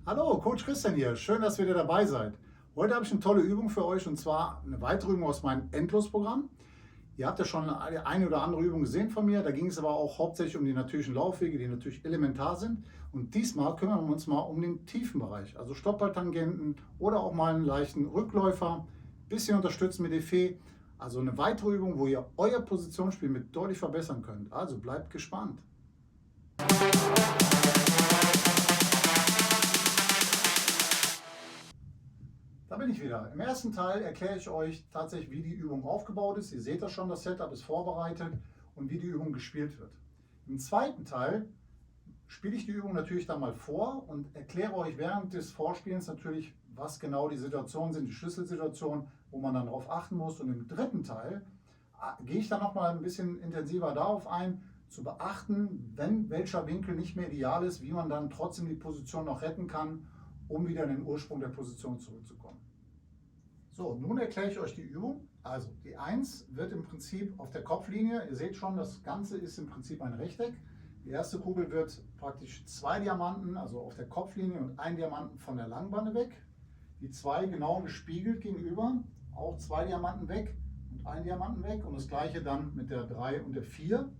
Hallo, Coach Christian hier. Schön, dass ihr wieder dabei seid. Heute habe ich eine tolle Übung für euch und zwar eine weitere Übung aus meinem Endlosprogramm. Ihr habt ja schon eine oder andere Übung gesehen von mir. Da ging es aber auch hauptsächlich um die natürlichen Laufwege, die natürlich elementar sind. Und diesmal kümmern wir uns mal um den tiefen Bereich, also Stoppballtangenten oder auch mal einen leichten Rückläufer, bisschen unterstützen mit Effet. Also eine weitere Übung, wo ihr euer Positionsspiel mit deutlich verbessern könnt. Also bleibt gespannt. Da bin ich wieder. Im ersten Teil erkläre ich euch tatsächlich, wie die Übung aufgebaut ist. Ihr seht das schon, das Setup ist vorbereitet und wie die Übung gespielt wird. Im zweiten Teil spiele ich die Übung natürlich dann mal vor und erkläre euch während des Vorspielens natürlich, was genau die Situationen sind, die Schlüsselsituationen, wo man dann darauf achten muss. Und im dritten Teil gehe ich dann nochmal ein bisschen intensiver darauf ein, zu beachten, wenn welcher Winkel nicht mehr ideal ist, wie man dann trotzdem die Position noch retten kann, um wieder in den Ursprung der Position zurückzukommen. So, nun erkläre ich euch die Übung. Also, die 1 wird im Prinzip auf der Kopflinie, ihr seht schon, das Ganze ist im Prinzip ein Rechteck. Die erste Kugel wird praktisch 2 Diamanten, also auf der Kopflinie und 1 Diamanten von der Langbande weg. Die 2 genau gespiegelt gegenüber, auch 2 Diamanten weg und 1 Diamanten weg. Und das gleiche dann mit der 3 und der 4.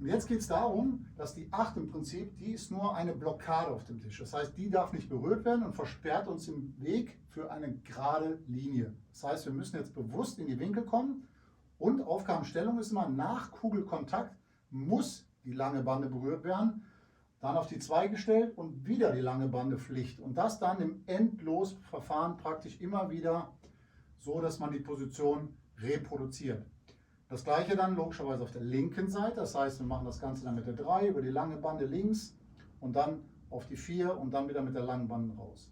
Und jetzt geht es darum, dass die 8 im Prinzip, die ist nur eine Blockade auf dem Tisch. Das heißt, die darf nicht berührt werden und versperrt uns im Weg für eine gerade Linie. Das heißt, wir müssen jetzt bewusst in die Winkel kommen und Aufgabenstellung ist immer, nach Kugelkontakt muss die lange Bande berührt werden, dann auf die 2 gestellt und wieder die lange Bande Pflicht. Und das dann im Endlosverfahren praktisch immer wieder so, dass man die Position reproduziert. Das gleiche dann logischerweise auf der linken Seite, das heißt, wir machen das Ganze dann mit der 3 über die lange Bande links und dann auf die 4 und dann wieder mit der langen Bande raus.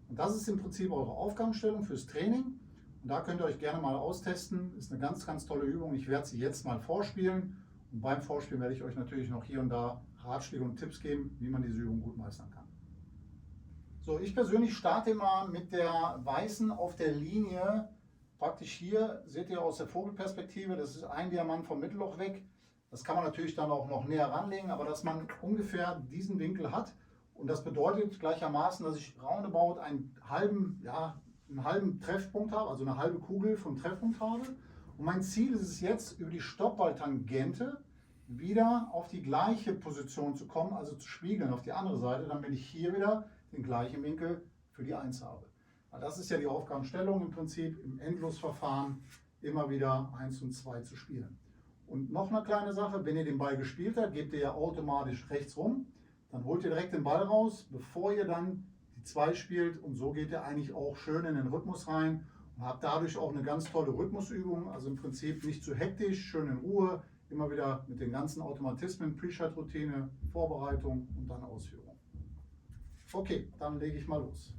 Und das ist im Prinzip eure Aufgabenstellung fürs Training und da könnt ihr euch gerne mal austesten. Ist eine ganz, ganz tolle Übung. Ich werde sie jetzt mal vorspielen und beim Vorspielen werde ich euch natürlich noch hier und da Ratschläge und Tipps geben, wie man diese Übung gut meistern kann. So, ich persönlich starte immer mit der weißen auf der Linie. Praktisch hier seht ihr aus der Vogelperspektive, das ist ein Diamant vom Mittelloch weg. Das kann man natürlich dann auch noch näher ranlegen, aber dass man ungefähr diesen Winkel hat. Und das bedeutet gleichermaßen, dass ich roundabout einen halben Treffpunkt habe, also eine halbe Kugel vom Treffpunkt habe. Und mein Ziel ist es jetzt, über die Stoppballtangente wieder auf die gleiche Position zu kommen, also zu spiegeln auf die andere Seite, damit ich hier wieder den gleichen Winkel für die 1 habe. Das ist ja die Aufgabenstellung im Prinzip, im Endlosverfahren immer wieder 1 und 2 zu spielen. Und noch eine kleine Sache, wenn ihr den Ball gespielt habt, gebt ihr ja automatisch rechts rum, dann holt ihr direkt den Ball raus, bevor ihr dann die 2 spielt und so geht ihr eigentlich auch schön in den Rhythmus rein und habt dadurch auch eine ganz tolle Rhythmusübung, also im Prinzip nicht zu hektisch, schön in Ruhe, immer wieder mit den ganzen Automatismen, Pre-Shot-Routine, Vorbereitung und dann Ausführung. Okay, dann lege ich mal los.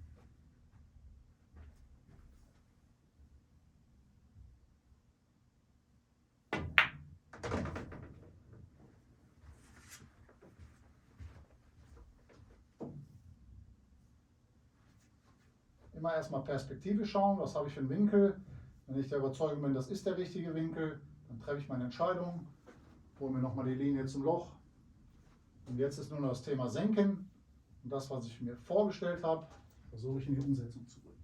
Immer erstmal Perspektive schauen, was habe ich für einen Winkel. Wenn ich der Überzeugung bin, das ist der richtige Winkel, dann treffe ich meine Entscheidung, hole mir nochmal die Linie zum Loch. Und jetzt ist nur noch das Thema Senken. Und das, was ich mir vorgestellt habe, versuche ich in die Umsetzung zu bringen.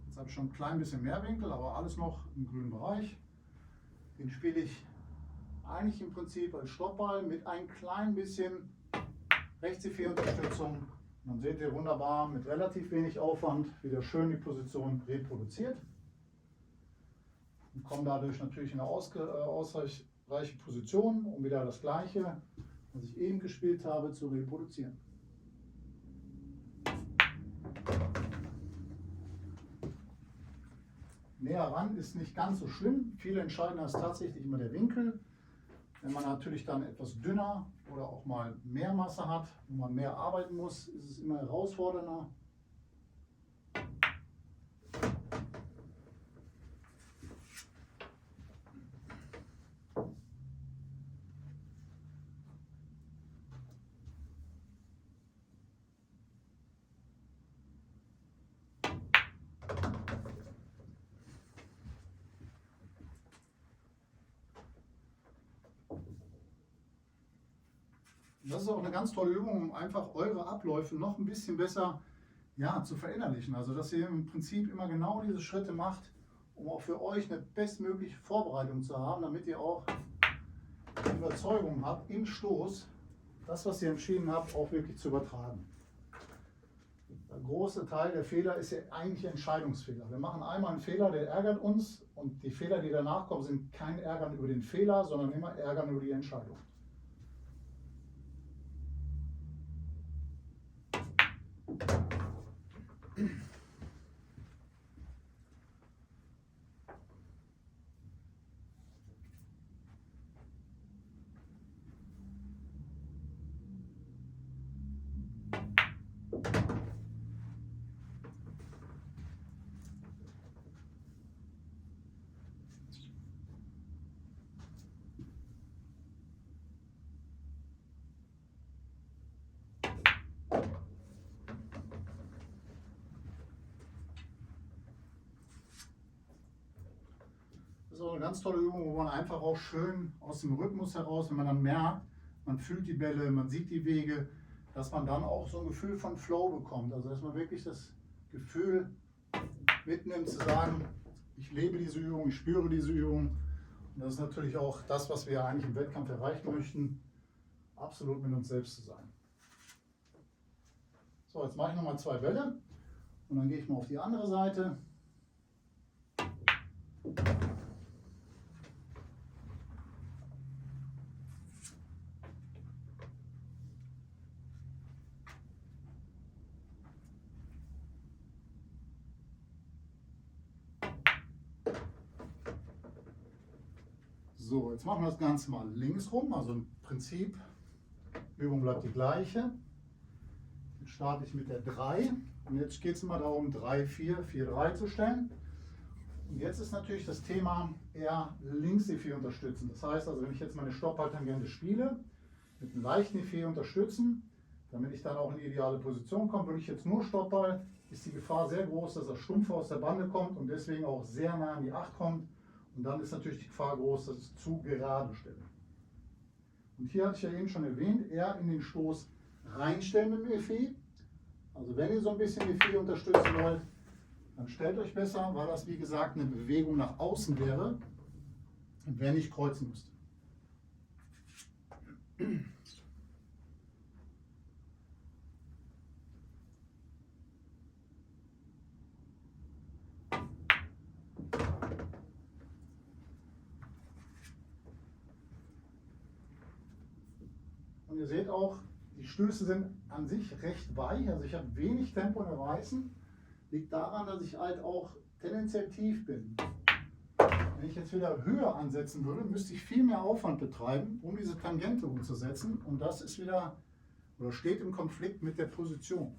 Jetzt habe ich schon ein klein bisschen mehr Winkel, aber alles noch im grünen Bereich. Den spiele ich eigentlich im Prinzip als Stoppball mit ein klein bisschen Rechts-E4-Unterstützung. Dann seht ihr wunderbar mit relativ wenig Aufwand wieder schön die Position reproduziert. Und komme dadurch natürlich in eine ausreichende Position, um wieder das Gleiche, was ich eben gespielt habe, zu reproduzieren. Näher ran ist nicht ganz so schlimm. Viel entscheidender ist tatsächlich immer der Winkel. Wenn man natürlich dann etwas dünner oder auch mal mehr Masse hat, wo man mehr arbeiten muss, ist es immer herausfordernder. Und das ist auch eine ganz tolle Übung, um einfach eure Abläufe noch ein bisschen besser zu verinnerlichen. Also dass ihr im Prinzip immer genau diese Schritte macht, um auch für euch eine bestmögliche Vorbereitung zu haben, damit ihr auch die Überzeugung habt, im Stoß das, was ihr entschieden habt, auch wirklich zu übertragen. Der große Teil der Fehler ist ja eigentlich Entscheidungsfehler. Wir machen einmal einen Fehler, der ärgert uns, und die Fehler, die danach kommen, sind kein Ärgern über den Fehler, sondern immer Ärgern über die Entscheidung. Das ist auch eine ganz tolle Übung, wo man einfach auch schön aus dem Rhythmus heraus, wenn man dann merkt, man fühlt die Bälle, man sieht die Wege, dass man dann auch so ein Gefühl von Flow bekommt. Also dass man wirklich das Gefühl mitnimmt zu sagen, ich lebe diese Übung, ich spüre diese Übung. Und das ist natürlich auch das, was wir eigentlich im Wettkampf erreichen möchten, absolut mit uns selbst zu sein. So, jetzt mache ich nochmal 2 Bälle und dann gehe ich mal auf die andere Seite. So, jetzt machen wir das Ganze mal links rum, also im Prinzip, die Übung bleibt die gleiche. Jetzt starte ich mit der 3 und jetzt geht es immer darum, 3, 4, 4, 3 zu stellen. Und jetzt ist natürlich das Thema eher links die 4 unterstützen. Das heißt also, wenn ich jetzt meine Stoppballtangente spiele, mit einem leichten E4 unterstützen, damit ich dann auch in die ideale Position komme, würde ich jetzt nur Stoppball, ist die Gefahr sehr groß, dass er stumpf aus der Bande kommt und deswegen auch sehr nah an die 8 kommt. Und dann ist natürlich die Gefahr groß, dass ich zu gerade stelle. Und hier hatte ich ja eben schon erwähnt, eher in den Stoß reinstellen mit dem E4. Also wenn ihr so ein bisschen E4 unterstützen wollt, dann stellt euch besser, weil das wie gesagt eine Bewegung nach außen wäre, wenn ich kreuzen müsste. Und ihr seht auch, die Stöße sind an sich recht weich, also ich habe wenig Tempo in der Weißen. Liegt daran, dass ich halt auch tendenziell tief bin. Wenn ich jetzt wieder höher ansetzen würde, müsste ich viel mehr Aufwand betreiben, um diese Tangente umzusetzen. Und das ist wieder, oder steht im Konflikt mit der Position.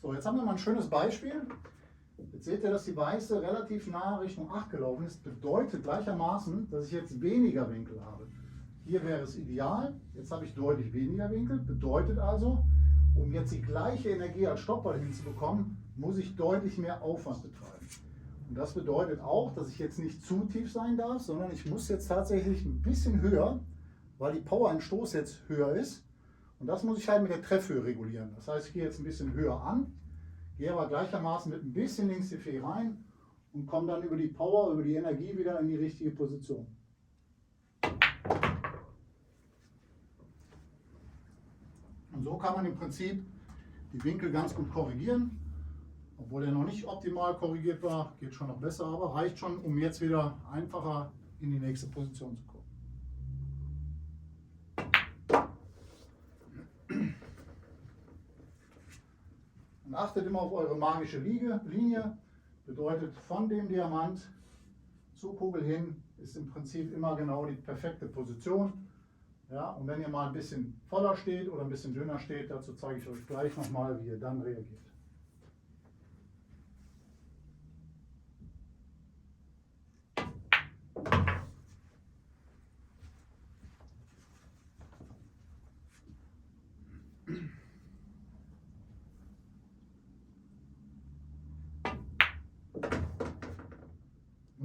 So, jetzt haben wir mal ein schönes Beispiel. Jetzt seht ihr, dass die Weiße relativ nah Richtung 8 gelaufen ist. Bedeutet gleichermaßen, dass ich jetzt weniger Winkel habe. Hier wäre es ideal. Jetzt habe ich deutlich weniger Winkel. Bedeutet also, um jetzt die gleiche Energie als Stoppball hinzubekommen, muss ich deutlich mehr Aufwand betreiben. Und das bedeutet auch, dass ich jetzt nicht zu tief sein darf, sondern ich muss jetzt tatsächlich ein bisschen höher, weil die Power im Stoß jetzt höher ist. Und das muss ich halt mit der Treffhöhe regulieren. Das heißt, ich gehe jetzt ein bisschen höher an, gehe aber gleichermaßen mit ein bisschen links die Fee rein und komme dann über die Power, über die Energie wieder in die richtige Position. Und so kann man im Prinzip die Winkel ganz gut korrigieren. Obwohl er noch nicht optimal korrigiert war, geht schon noch besser, aber reicht schon, um jetzt wieder einfacher in die nächste Position zu kommen. Und achtet immer auf eure magische Linie. Bedeutet, von dem Diamant zur Kugel hin ist im Prinzip immer genau die perfekte Position. Ja, und wenn ihr mal ein bisschen voller steht oder ein bisschen dünner steht, dazu zeige ich euch gleich nochmal, wie ihr dann reagiert.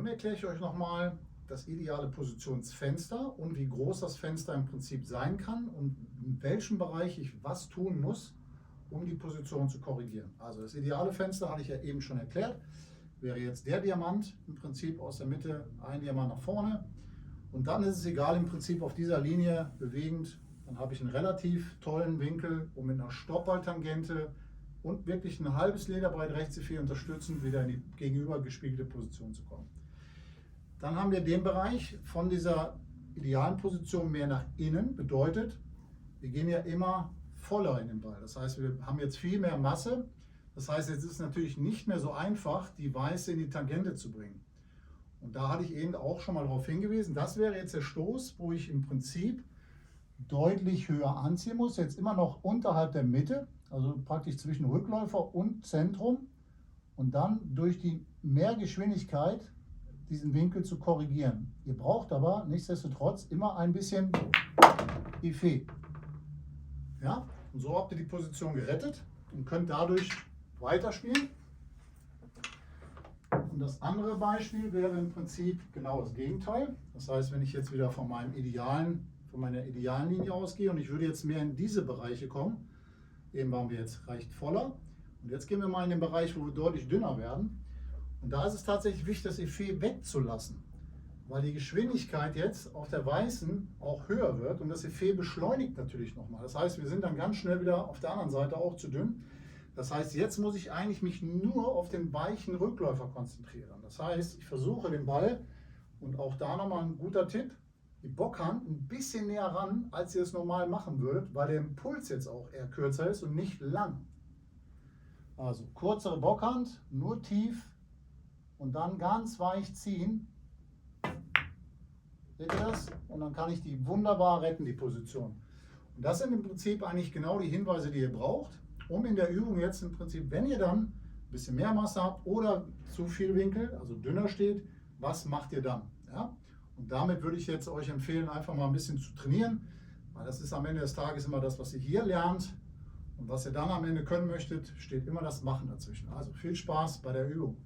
Nun erkläre ich euch nochmal das ideale Positionsfenster und wie groß das Fenster im Prinzip sein kann und in welchem Bereich ich was tun muss, um die Position zu korrigieren. Also das ideale Fenster hatte ich ja eben schon erklärt. Wäre jetzt der Diamant im Prinzip aus der Mitte, ein Diamant nach vorne. Und dann ist es egal, im Prinzip auf dieser Linie bewegend. Dann habe ich einen relativ tollen Winkel, um mit einer Stoppballtangente und wirklich ein halbes Lederbreit rechts C4 unterstützend wieder in die gegenüber gespiegelte Position zu kommen. Dann haben wir den Bereich von dieser idealen Position mehr nach innen. Bedeutet, wir gehen ja immer voller in den Ball. Das heißt, wir haben jetzt viel mehr Masse. Das heißt, jetzt ist es natürlich nicht mehr so einfach, die Weiße in die Tangente zu bringen. Und da hatte ich eben auch schon mal darauf hingewiesen, das wäre jetzt der Stoß, wo ich im Prinzip deutlich höher anziehen muss. Jetzt immer noch unterhalb der Mitte, also praktisch zwischen Rückläufer und Zentrum. Und dann durch die Mehrgeschwindigkeit diesen Winkel zu korrigieren. Ihr braucht aber nichtsdestotrotz immer ein bisschen Effet. Ja? Und so habt ihr die Position gerettet und könnt dadurch weiterspielen. Und das andere Beispiel wäre im Prinzip genau das Gegenteil. Das heißt, wenn ich jetzt wieder von meiner idealen Linie ausgehe und ich würde jetzt mehr in diese Bereiche kommen, eben waren wir jetzt recht voller. Und jetzt gehen wir mal in den Bereich, wo wir deutlich dünner werden. Und da ist es tatsächlich wichtig, das Effet wegzulassen, weil die Geschwindigkeit jetzt auf der Weißen auch höher wird und das Effet beschleunigt natürlich nochmal. Das heißt, wir sind dann ganz schnell wieder auf der anderen Seite auch zu dünn. Das heißt, jetzt muss ich eigentlich mich nur auf den weichen Rückläufer konzentrieren. Das heißt, ich versuche den Ball, und auch da nochmal ein guter Tipp, die Bockhand ein bisschen näher ran, als ihr es normal machen würdet, weil der Impuls jetzt auch eher kürzer ist und nicht lang. Also kürzere Bockhand, nur tief und dann ganz weich ziehen. Seht ihr das? Und dann kann ich die wunderbar retten, die Position. Und das sind im Prinzip eigentlich genau die Hinweise, die ihr braucht, um in der Übung jetzt im Prinzip, wenn ihr dann ein bisschen mehr Masse habt oder zu viel Winkel, also dünner steht, was macht ihr dann? Ja? Und damit würde ich jetzt euch empfehlen, einfach mal ein bisschen zu trainieren, weil das ist am Ende des Tages immer das, was ihr hier lernt. Und was ihr dann am Ende können möchtet, steht immer das Machen dazwischen. Also viel Spaß bei der Übung.